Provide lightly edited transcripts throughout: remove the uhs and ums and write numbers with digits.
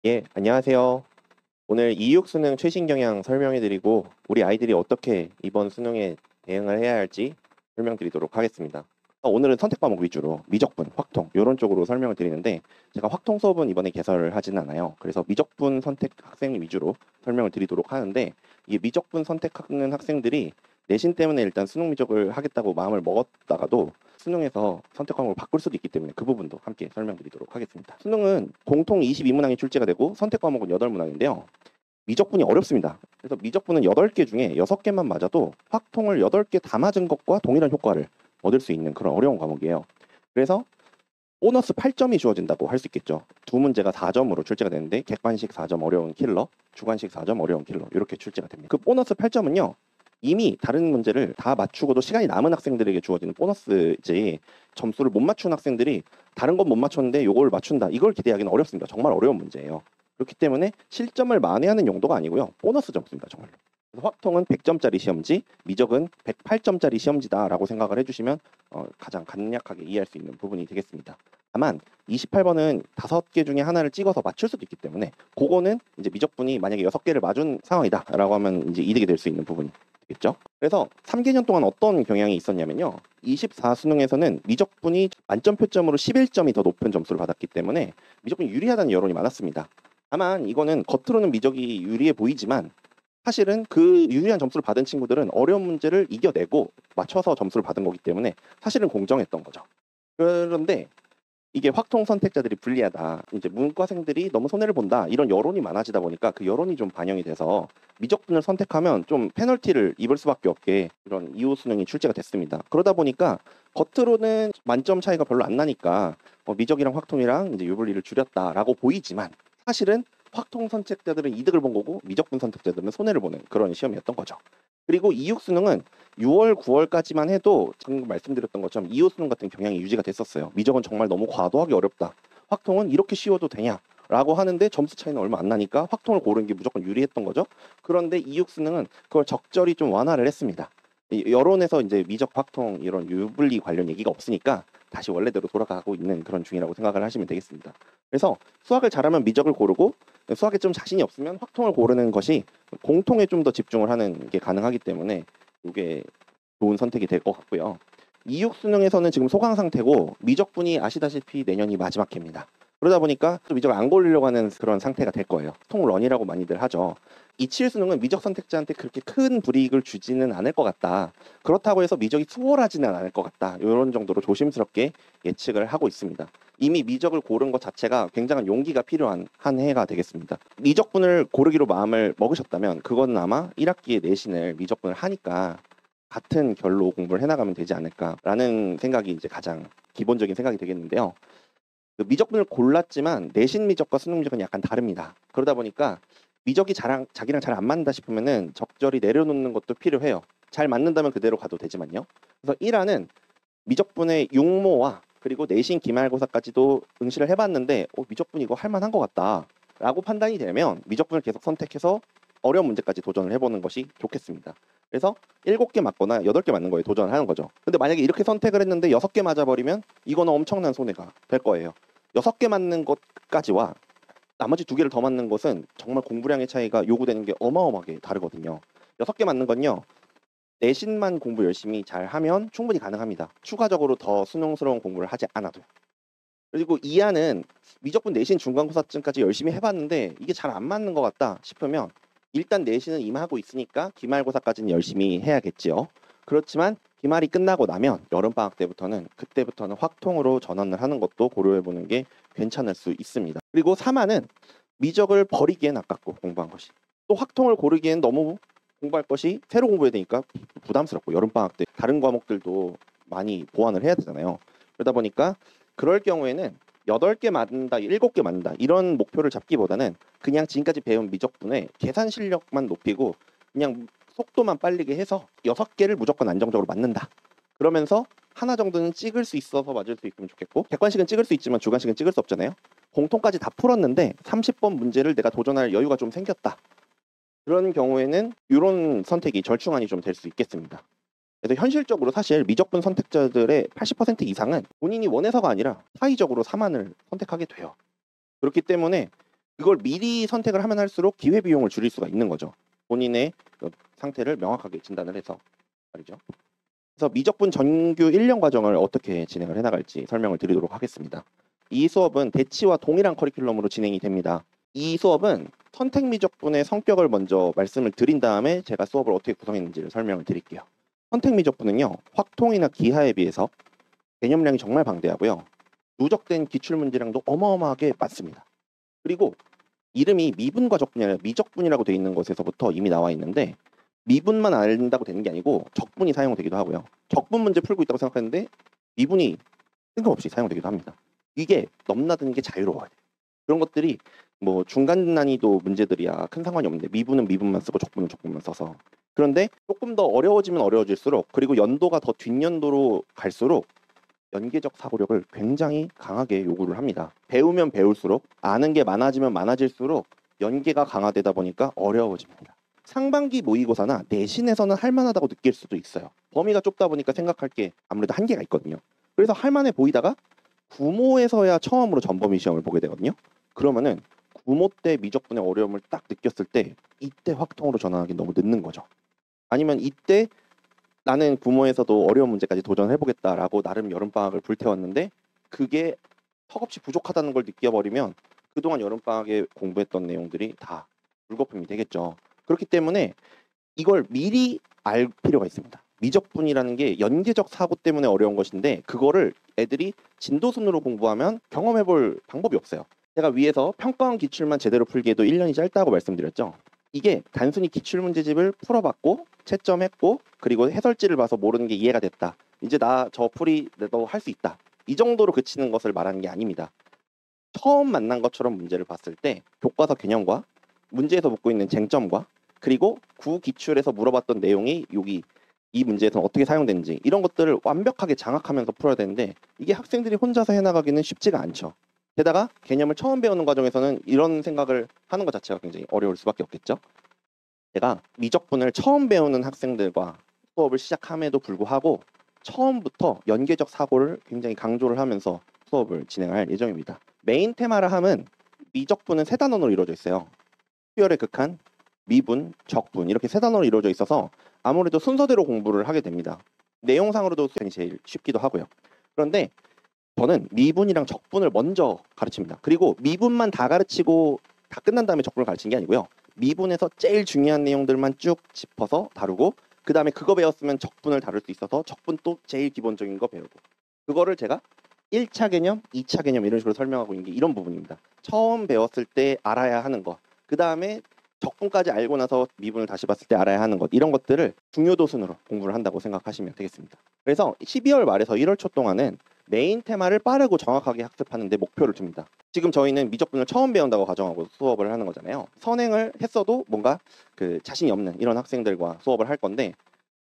예, 안녕하세요. 오늘 이육 수능 최신 경향 설명해드리고 우리 아이들이 어떻게 이번 수능에 대응을 해야 할지 설명드리도록 하겠습니다. 오늘은 선택 과목 위주로 미적분, 확통 이런 쪽으로 설명을 드리는데 제가 확통 수업은 이번에 개설을 하지는 않아요. 그래서 미적분 선택 학생 위주로 설명을 드리도록 하는데 이 미적분 선택하는 학생들이 내신 때문에 일단 수능 미적을 하겠다고 마음을 먹었다가도 수능에서 선택 과목을 바꿀 수도 있기 때문에 그 부분도 함께 설명드리도록 하겠습니다. 수능은 공통 22문항이 출제가 되고 선택 과목은 8문항인데요. 미적분이 어렵습니다. 그래서 미적분은 8개 중에 6개만 맞아도 확통을 8개 다 맞은 것과 동일한 효과를 얻을 수 있는 그런 어려운 과목이에요. 그래서 보너스 8점이 주어진다고 할 수 있겠죠. 두 문제가 4점으로 출제가 되는데 객관식 4점 어려운 킬러, 주관식 4점 어려운 킬러 이렇게 출제가 됩니다. 그 보너스 8점은요. 이미 다른 문제를 다 맞추고도 시간이 남은 학생들에게 주어지는 보너스지 점수를 못 맞춘 학생들이 다른 건 못 맞췄는데 이걸 맞춘다. 이걸 기대하기는 어렵습니다. 정말 어려운 문제예요. 그렇기 때문에 실점을 만회하는 용도가 아니고요. 보너스 점수입니다. 정말로. 그래서 확통은 100점짜리 시험지, 미적은 108점짜리 시험지다라고 생각을 해주시면 가장 간략하게 이해할 수 있는 부분이 되겠습니다. 다만 28번은 5개 중에 하나를 찍어서 맞출 수도 있기 때문에 그거는 이제 미적분이 만약에 6개를 맞은 상황이다라고 하면 이제 이득이 될 수 있는 부분이 되겠죠. 그래서 3개년 동안 어떤 경향이 있었냐면요. 24 수능에서는 미적분이 만점 표점으로 11점이 더 높은 점수를 받았기 때문에 미적분이 유리하다는 여론이 많았습니다. 다만 이거는 겉으로는 미적이 유리해 보이지만 사실은 그 유리한 점수를 받은 친구들은 어려운 문제를 이겨내고 맞춰서 점수를 받은 거기 때문에 사실은 공정했던 거죠. 그런데 이게 확통 선택자들이 불리하다. 이제 문과생들이 너무 손해를 본다. 이런 여론이 많아지다 보니까 그 여론이 좀 반영이 돼서 미적분을 선택하면 좀 페널티를 입을 수밖에 없게 이런 이후 수능이 출제가 됐습니다. 그러다 보니까 겉으로는 만점 차이가 별로 안 나니까 미적이랑 확통이랑 이제 유불리를 줄였다라고 보이지만 사실은 확통 선택자들은 이득을 본 거고 미적분 선택자들은 손해를 보는 그런 시험이었던 거죠. 그리고 이육 수능은 6월, 9월까지만 해도 방금 말씀드렸던 것처럼 이호 수능 같은 경향이 유지가 됐었어요. 미적은 정말 너무 과도하게 어렵다. 확통은 이렇게 쉬워도 되냐? 라고 하는데 점수 차이는 얼마 안 나니까 확통을 고른 게 무조건 유리했던 거죠. 그런데 이육 수능은 그걸 적절히 좀 완화를 했습니다. 여론에서 이제 미적 확통 이런 유불리 관련 얘기가 없으니까 다시 원래대로 돌아가고 있는 그런 중이라고 생각을 하시면 되겠습니다. 그래서 수학을 잘하면 미적을 고르고 수학에 좀 자신이 없으면 확통을 고르는 것이 공통에 좀 더 집중을 하는 게 가능하기 때문에 이게 좋은 선택이 될 것 같고요. 이육 수능에서는 지금 소강 상태고 미적분이 아시다시피 내년이 마지막 해입니다. 그러다 보니까 또 미적을 안 고르려고 하는 그런 상태가 될 거예요. 통런이라고 많이들 하죠. 27 수능은 미적 선택자한테 그렇게 큰 불이익을 주지는 않을 것 같다. 그렇다고 해서 미적이 수월하지는 않을 것 같다. 이런 정도로 조심스럽게 예측을 하고 있습니다. 이미 미적을 고른 것 자체가 굉장한 용기가 필요한 한 해가 되겠습니다. 미적분을 고르기로 마음을 먹으셨다면 그건 아마 1학기에 내신을 미적분을 하니까 같은 결로 공부를 해나가면 되지 않을까라는 생각이 이제 가장 기본적인 생각이 되겠는데요. 그 미적분을 골랐지만 내신 미적과 수능 미적은 약간 다릅니다. 그러다 보니까 미적이 자기랑 잘 안 맞는다 싶으면은 적절히 내려놓는 것도 필요해요. 잘 맞는다면 그대로 가도 되지만요. 그래서 1화는 미적분의 육모와 그리고 내신 기말고사까지도 응시를 해봤는데 미적분 이거 할만한 것 같다 라고 판단이 되면 미적분을 계속 선택해서 어려운 문제까지 도전을 해보는 것이 좋겠습니다. 그래서 7개 맞거나 8개 맞는 거에 도전을 하는 거죠. 근데 만약에 이렇게 선택을 했는데 6개 맞아버리면 이거는 엄청난 손해가 될 거예요. 6개 맞는 것까지와 나머지 2개를 더 맞는 것은 정말 공부량의 차이가 요구되는 게 어마어마하게 다르거든요. 6개 맞는 건요. 내신만 공부 열심히 잘 하면 충분히 가능합니다. 추가적으로 더 수능스러운 공부를 하지 않아도. 그리고 2화는 미적분 내신 중간고사쯤까지 열심히 해봤는데 이게 잘 안 맞는 것 같다 싶으면 일단 내신은 임하고 있으니까 기말고사까지는 열심히 해야겠지요. 그렇지만 기말이 끝나고 나면 여름방학 때부터는 그때부터는 확통으로 전환을 하는 것도 고려해보는 게 괜찮을 수 있습니다. 그리고 3화는 미적을 버리기엔 아깝고 공부한 것이 또 확통을 고르기엔 너무 공부할 것이 새로 공부해야 되니까 부담스럽고 여름방학 때 다른 과목들도 많이 보완을 해야 되잖아요. 그러다 보니까 그럴 경우에는 8개 맞는다, 7개 맞는다 이런 목표를 잡기보다는 그냥 지금까지 배운 미적분의 계산 실력만 높이고 그냥 속도만 빨리게 해서 6개를 무조건 안정적으로 맞는다. 그러면서 하나 정도는 찍을 수 있어서 맞을 수 있으면 좋겠고 객관식은 찍을 수 있지만 주관식은 찍을 수 없잖아요. 공통까지 다 풀었는데 30번 문제를 내가 도전할 여유가 좀 생겼다. 그런 경우에는 이런 선택이 절충안이 좀 될 수 있겠습니다. 그래서 현실적으로 사실 미적분 선택자들의 80% 이상은 본인이 원해서가 아니라 사의적으로 3안을 선택하게 돼요. 그렇기 때문에 그걸 미리 선택을 하면 할수록 기회 비용을 줄일 수가 있는 거죠. 본인의 그 상태를 명확하게 진단을 해서 말이죠. 그래서 미적분 정규 1년 과정을 어떻게 진행을 해나갈지 설명을 드리도록 하겠습니다. 이 수업은 대치와 동일한 커리큘럼으로 진행이 됩니다. 이 수업은 선택 미적분의 성격을 먼저 말씀을 드린 다음에 제가 수업을 어떻게 구성했는지를 설명을 드릴게요. 선택 미적분은요, 확통이나 기하에 비해서 개념량이 정말 방대하고요. 누적된 기출문제량도 어마어마하게 많습니다. 그리고 이름이 미분과 적분이 아니라 미적분이라고 되어 있는 것에서부터 이미 나와 있는데 미분만 알린다고 되는 게 아니고 적분이 사용되기도 하고요. 적분 문제 풀고 있다고 생각하는데 미분이 뜬금없이 사용되기도 합니다. 이게 넘나드는 게 자유로워야 돼요. 그런 것들이 뭐 중간 난이도 문제들이야 큰 상관이 없는데 미분은 미분만 쓰고 적분은 적분만 써서 그런데 조금 더 어려워지면 어려워질수록 그리고 연도가 더 뒷연도로 갈수록 연계적 사고력을 굉장히 강하게 요구를 합니다. 배우면 배울수록 아는 게 많아지면 많아질수록 연계가 강화되다 보니까 어려워집니다. 상반기 모의고사나 내신에서는 할만하다고 느낄 수도 있어요. 범위가 좁다 보니까 생각할 게 아무래도 한계가 있거든요. 그래서 할만해 보이다가 구모에서야 처음으로 전범위 시험을 보게 되거든요. 그러면은 구모 때 미적분의 어려움을 딱 느꼈을 때 이때 확통으로 전환하기 너무 늦는 거죠. 아니면 이때 나는 구모에서도 어려운 문제까지 도전해보겠다라고 나름 여름방학을 불태웠는데 그게 턱없이 부족하다는 걸 느껴버리면 그동안 여름방학에 공부했던 내용들이 다 물거품이 되겠죠. 그렇기 때문에 이걸 미리 알 필요가 있습니다. 미적분이라는 게 연계적 사고 때문에 어려운 것인데 그거를 애들이 진도순으로 공부하면 경험해볼 방법이 없어요. 제가 위에서 평가원 기출만 제대로 풀기에도 1년이 짧다고 말씀드렸죠. 이게 단순히 기출문제집을 풀어봤고 채점했고 그리고 해설지를 봐서 모르는 게 이해가 됐다. 이제 나 저 풀이 너 할 수 있다. 이 정도로 그치는 것을 말하는 게 아닙니다. 처음 만난 것처럼 문제를 봤을 때 교과서 개념과 문제에서 묻고 있는 쟁점과 그리고 구기출에서 물어봤던 내용이 여기 이 문제에서는 어떻게 사용되는지 이런 것들을 완벽하게 장악하면서 풀어야 되는데 이게 학생들이 혼자서 해나가기는 쉽지가 않죠. 게다가 개념을 처음 배우는 과정에서는 이런 생각을 하는 것 자체가 굉장히 어려울 수밖에 없겠죠. 제가 미적분을 처음 배우는 학생들과 수업을 시작함에도 불구하고 처음부터 연계적 사고를 굉장히 강조를 하면서 수업을 진행할 예정입니다. 메인 테마라 함은 미적분은 세 단원으로 이루어져 있어요. 수열의 극한, 미분, 적분 이렇게 세 단원으로 이루어져 있어서 아무래도 순서대로 공부를 하게 됩니다. 내용상으로도 수련이 제일 쉽기도 하고요. 그런데 저는 미분이랑 적분을 먼저 가르칩니다. 그리고 미분만 다 가르치고 다 끝난 다음에 적분을 가르치는 게 아니고요. 미분에서 제일 중요한 내용들만 쭉 짚어서 다루고 그 다음에 그거 배웠으면 적분을 다룰 수 있어서 적분 또 제일 기본적인 거 배우고 그거를 제가 1차 개념, 2차 개념 이런 식으로 설명하고 있는 게 이런 부분입니다. 처음 배웠을 때 알아야 하는 것, 그 다음에 적분까지 알고 나서 미분을 다시 봤을 때 알아야 하는 것 이런 것들을 중요도 순으로 공부를 한다고 생각하시면 되겠습니다. 그래서 12월 말에서 1월 초 동안은 메인 테마를 빠르고 정확하게 학습하는 데 목표를 둡니다. 지금 저희는 미적분을 처음 배운다고 가정하고 수업을 하는 거잖아요. 선행을 했어도 뭔가 그 자신이 없는 이런 학생들과 수업을 할 건데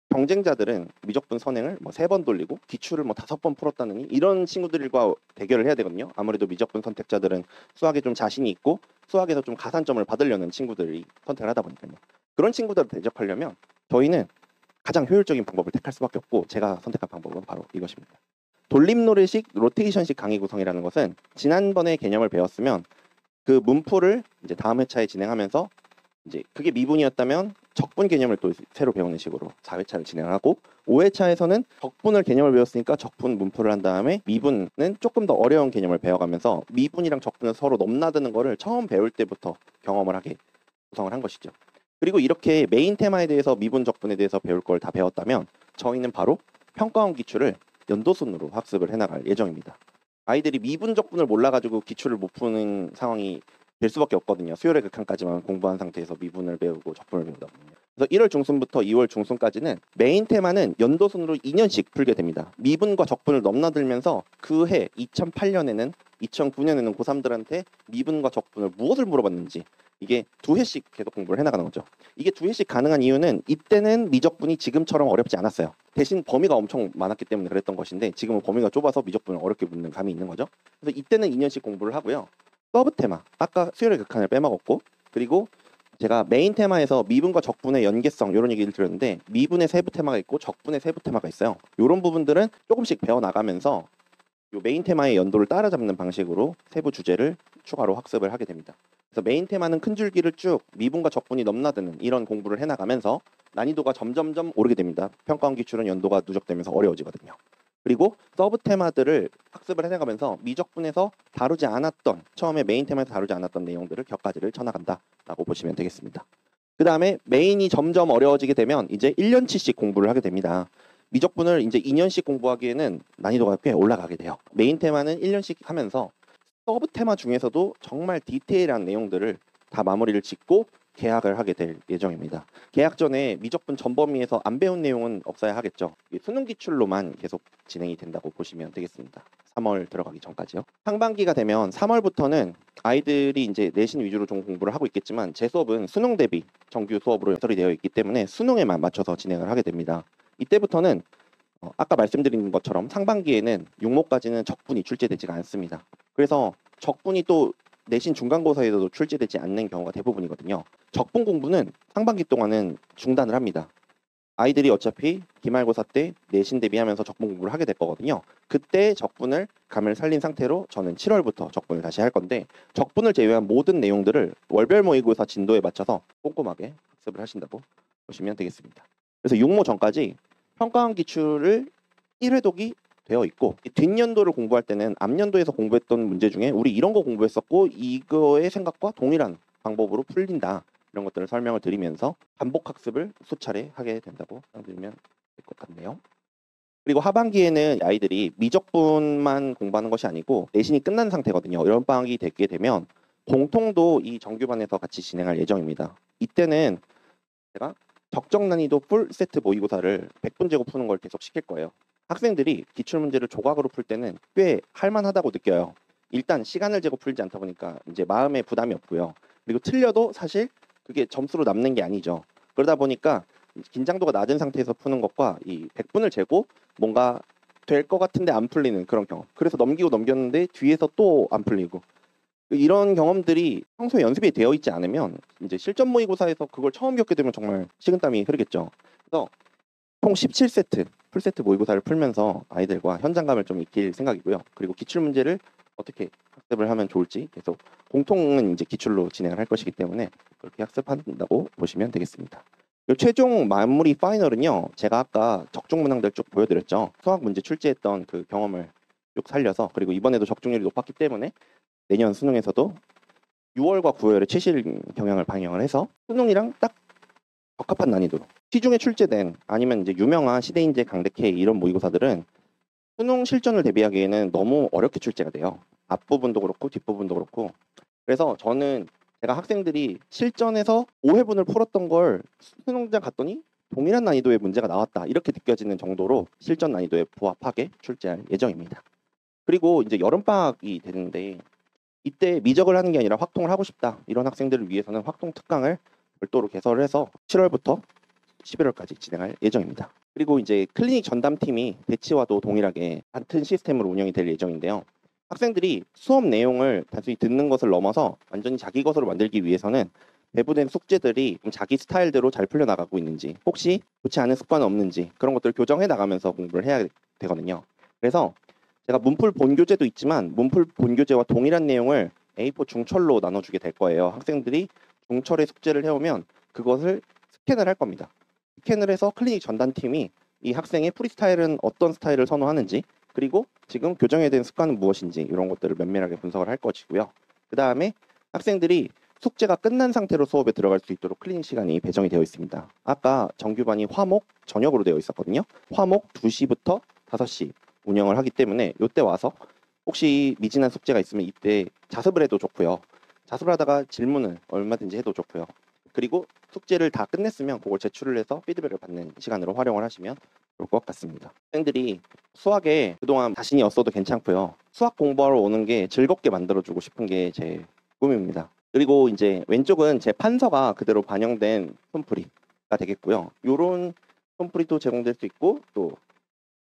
경쟁자들은 미적분 선행을 뭐 3번 돌리고 기출을 뭐 5번 풀었다느니 이런 친구들과 대결을 해야 되거든요. 아무래도 미적분 선택자들은 수학에 좀 자신이 있고 수학에서 좀 가산점을 받으려는 친구들이 선택을 하다 보니까요. 그런 친구들을 대접하려면 저희는 가장 효율적인 방법을 택할 수밖에 없고 제가 선택한 방법은 바로 이것입니다. 돌림노래식 로테이션식 강의 구성이라는 것은 지난번에 개념을 배웠으면 그 문풀을 이제 다음 회차에 진행하면서 이제 그게 미분이었다면 적분 개념을 또 새로 배우는 식으로 4회차를 진행하고 5회차에서는 적분을 개념을 배웠으니까 적분 문풀을 한 다음에 미분은 조금 더 어려운 개념을 배워가면서 미분이랑 적분을 서로 넘나드는 거를 처음 배울 때부터 경험을 하게 구성을 한 것이죠. 그리고 이렇게 메인 테마에 대해서 미분 적분에 대해서 배울 걸 다 배웠다면 저희는 바로 평가원 기출을 연도순으로 학습을 해나갈 예정입니다. 아이들이 미분 적분을 몰라가지고 기출을 못 푸는 상황이 될 수밖에 없거든요. 수열의 극한까지만 공부한 상태에서 미분을 배우고 적분을 배우다 보면. 그래서 1월 중순부터 2월 중순까지는 메인 테마는 연도순으로 2년씩 풀게 됩니다. 미분과 적분을 넘나들면서 그 해 2008년에는 2009년에는 고3들한테 미분과 적분을 무엇을 물어봤는지 이게 2회씩 계속 공부를 해나가는 거죠. 이게 2회씩 가능한 이유는 이때는 미적분이 지금처럼 어렵지 않았어요. 대신 범위가 엄청 많았기 때문에 그랬던 것인데 지금은 범위가 좁아서 미적분을 어렵게 묻는 감이 있는 거죠. 그래서 이때는 2년씩 공부를 하고요. 서브 테마, 아까 수열의 극한을 빼먹었고 그리고 제가 메인 테마에서 미분과 적분의 연계성 이런 얘기를 드렸는데 미분의 세부 테마가 있고 적분의 세부 테마가 있어요. 이런 부분들은 조금씩 배워나가면서 요 메인 테마의 연도를 따라잡는 방식으로 세부 주제를 추가로 학습을 하게 됩니다. 그래서 메인 테마는 큰 줄기를 쭉 미분과 적분이 넘나드는 이런 공부를 해나가면서 난이도가 점점점 오르게 됩니다. 평가원 기출은 연도가 누적되면서 어려워지거든요. 그리고 서브 테마들을 학습을 해나가면서 미적분에서 다루지 않았던, 처음에 메인 테마에서 다루지 않았던 내용들을 격가지를 쳐나간다라고 보시면 되겠습니다. 그 다음에 메인이 점점 어려워지게 되면 이제 1년치씩 공부를 하게 됩니다. 미적분을 이제 2년씩 공부하기에는 난이도가 꽤 올라가게 돼요. 메인 테마는 1년씩 하면서 서브 테마 중에서도 정말 디테일한 내용들을 다 마무리를 짓고 개학을 하게 될 예정입니다. 개학 전에 미적분 전범위에서 안 배운 내용은 없어야 하겠죠. 수능 기출로만 계속 진행이 된다고 보시면 되겠습니다. 3월 들어가기 전까지요. 상반기가 되면 3월부터는 아이들이 이제 내신 위주로 좀 공부를 하고 있겠지만 제 수업은 수능 대비 정규 수업으로 연설이 되어 있기 때문에 수능에만 맞춰서 진행을 하게 됩니다. 이때부터는 아까 말씀드린 것처럼 상반기에는 6모까지는 적분이 출제되지가 않습니다. 그래서 적분이 또 내신 중간고사에서도 출제되지 않는 경우가 대부분이거든요. 적분 공부는 상반기 동안은 중단을 합니다. 아이들이 어차피 기말고사 때 내신 대비하면서 적분 공부를 하게 될 거거든요. 그때 적분을 감을 살린 상태로 저는 7월부터 적분을 다시 할 건데, 적분을 제외한 모든 내용들을 월별 모의고사 진도에 맞춰서 꼼꼼하게 학습을 하신다고 보시면 되겠습니다. 그래서 6모 전까지 평가원 기출을 1회독이 되어 있고, 뒷연도를 공부할 때는 앞연도에서 공부했던 문제 중에 우리 이런 거 공부했었고 이거의 생각과 동일한 방법으로 풀린다, 이런 것들을 설명을 드리면서 반복 학습을 수차례 하게 된다고 설명드리면 될 것 같네요. 그리고 하반기에는 아이들이 미적분만 공부하는 것이 아니고 내신이 끝난 상태거든요. 여름방학이 되게 되면 공통도 이 정규반에서 같이 진행할 예정입니다. 이때는 제가 적정 난이도 풀 세트 모의고사를 100분 제고 푸는 걸 계속 시킬 거예요. 학생들이 기출문제를 조각으로 풀 때는 꽤 할만하다고 느껴요. 일단 시간을 재고 풀지 않다 보니까 이제 마음에 부담이 없고요. 그리고 틀려도 사실 그게 점수로 남는 게 아니죠. 그러다 보니까 긴장도가 낮은 상태에서 푸는 것과 이 100분을 재고 뭔가 될 것 같은데 안 풀리는 그런 경험. 그래서 넘기고 넘겼는데 뒤에서 또 안 풀리고, 이런 경험들이 평소에 연습이 되어 있지 않으면 이제 실전 모의고사에서 그걸 처음 겪게 되면 정말 식은땀이 흐르겠죠. 그래서 총 17세트 풀세트 모의고사를 풀면서 아이들과 현장감을 좀 익힐 생각이고요. 그리고 기출 문제를 어떻게 학습을 하면 좋을지 계속, 공통은 이제 기출로 진행을 할 것이기 때문에 그렇게 학습한다고 보시면 되겠습니다. 그리고 최종 마무리 파이널은요, 제가 아까 적중 문항들 쭉 보여드렸죠. 수학 문제 출제했던 그 경험을 쭉 살려서, 그리고 이번에도 적중률이 높았기 때문에 내년 수능에서도 6월과 9월에 최실 경향을 방영을 해서 수능이랑 딱 적합한 난이도로 시중에 출제된, 아니면 이제 유명한 시대인재 강대K 이런 모의고사들은 수능 실전을 대비하기에는 너무 어렵게 출제가 돼요. 앞부분도 그렇고 뒷부분도 그렇고. 그래서 저는 제가 학생들이 실전에서 5회분을 풀었던 걸 수능장 갔더니 동일한 난이도의 문제가 나왔다, 이렇게 느껴지는 정도로 실전 난이도에 부합하게 출제할 예정입니다. 그리고 이제 여름방학이 되는데 이때 미적을 하는 게 아니라 확통을 하고 싶다, 이런 학생들을 위해서는 확통 특강을 별도로 개설을 해서 7월부터 11월까지 진행할 예정입니다. 그리고 이제 클리닉 전담팀이 대치와도 동일하게 같은 시스템으로 운영이 될 예정인데요. 학생들이 수업 내용을 단순히 듣는 것을 넘어서 완전히 자기 것으로 만들기 위해서는 배부된 숙제들이 자기 스타일대로 잘 풀려나가고 있는지, 혹시 좋지 않은 습관은 없는지, 그런 것들을 교정해 나가면서 공부를 해야 되거든요. 그래서 제가 문풀 본교재도 있지만 문풀 본교재와 동일한 내용을 A4 중철로 나눠주게 될 거예요. 학생들이 중철의 숙제를 해오면 그것을 스캔을 할 겁니다. 스캔을 해서 클리닉 전담팀이 이 학생의 프리스타일은 어떤 스타일을 선호하는지, 그리고 지금 교정해야 되는 습관은 무엇인지, 이런 것들을 면밀하게 분석을 할 것이고요. 그 다음에 학생들이 숙제가 끝난 상태로 수업에 들어갈 수 있도록 클리닉 시간이 배정이 되어 있습니다. 아까 정규반이 화목 저녁으로 되어 있었거든요. 화목 2시부터 5시 운영을 하기 때문에 이때 와서 혹시 미진한 숙제가 있으면 이때 자습을 해도 좋고요. 자습을 하다가 질문을 얼마든지 해도 좋고요. 그리고 숙제를 다 끝냈으면 그걸 제출을 해서 피드백을 받는 시간으로 활용을 하시면 좋을 것 같습니다. 학생들이 수학에 그동안 자신이 없어도 괜찮고요. 수학 공부하러 오는 게 즐겁게 만들어주고 싶은 게 제 꿈입니다. 그리고 이제 왼쪽은 제 판서가 그대로 반영된 솜풀이가 되겠고요. 이런 솜풀이도 제공될 수 있고, 또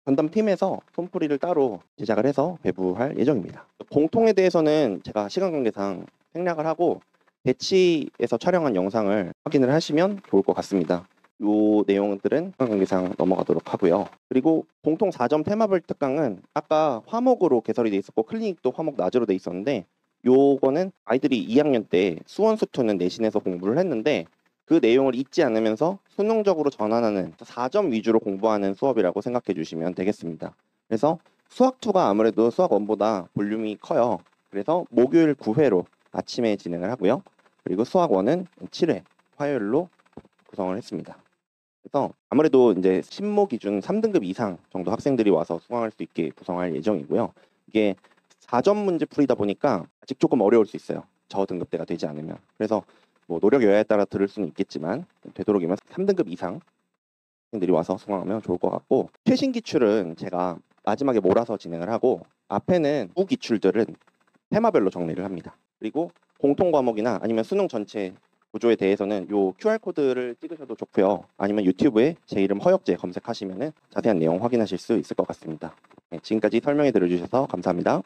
전담팀에서 솜풀이를 따로 제작을 해서 배부할 예정입니다. 공통에 대해서는 제가 시간 관계상 생략을 하고 대치에서 촬영한 영상을 확인을 하시면 좋을 것 같습니다. 이 내용들은 시간 관계상 넘어가도록 하고요. 그리고 공통 4점 테마별 특강은 아까 화목으로 개설이 돼 있었고 클리닉도 화목 낮으로 돼 있었는데 요거는 아이들이 2학년 때 수원 수투는 내신에서 공부를 했는데 그 내용을 잊지 않으면서 수능적으로 전환하는 4점 위주로 공부하는 수업이라고 생각해 주시면 되겠습니다. 그래서 수학2가 아무래도 수학1보다 볼륨이 커요. 그래서 목요일 9회로 아침에 진행을 하고요. 그리고 수학1은 7회 화요일로 구성을 했습니다. 그래서 아무래도 이제 신모 기준 3등급 이상 정도 학생들이 와서 수강할 수 있게 구성할 예정이고요. 이게 4점 문제 풀이다 보니까 아직 조금 어려울 수 있어요. 저등급대가 되지 않으면. 그래서 뭐 노력 여하에 따라 들을 수는 있겠지만 되도록이면 3등급 이상 학생들이 와서 수강하면 좋을 것 같고, 최신 기출은 제가 마지막에 몰아서 진행을 하고 앞에는 후 기출들은 테마별로 정리를 합니다. 그리고 공통 과목이나 아니면 수능 전체 구조에 대해서는 요 QR코드를 찍으셔도 좋고요. 아니면 유튜브에 제 이름 허혁재 검색하시면 자세한 내용 확인하실 수 있을 것 같습니다. 네, 지금까지 설명해 들어주셔서 감사합니다.